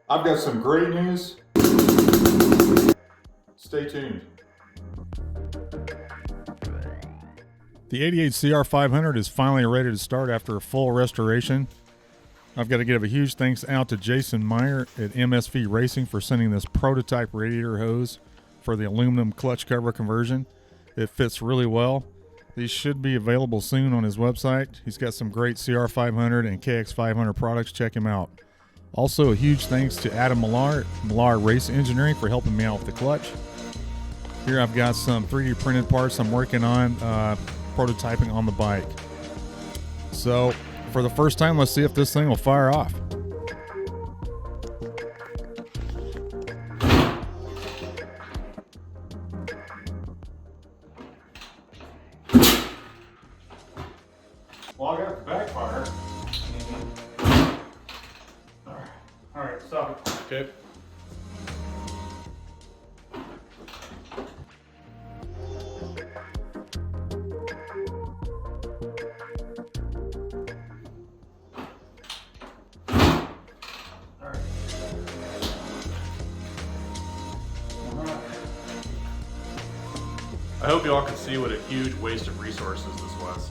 I've got some great news. Stay tuned. The 88 CR500 is finally ready to start after a full restoration. I've got to give a huge thanks out to Jason Meyer at MSV Racing for sending this prototype radiator hose for the aluminum clutch cover conversion. It fits really well. These should be available soon on his website. He's got some great CR500 and KX500 products. Check him out. Also, a huge thanks to Adam Millar, Millar Race Engineering, for helping me out with the clutch. Here I've got some 3D printed parts I'm working on prototyping on the bike. So, for the first time, let's see if this thing will fire off. Well, I got the backfire. All right, stop it. Okay. I hope you all can see what a huge waste of resources this was.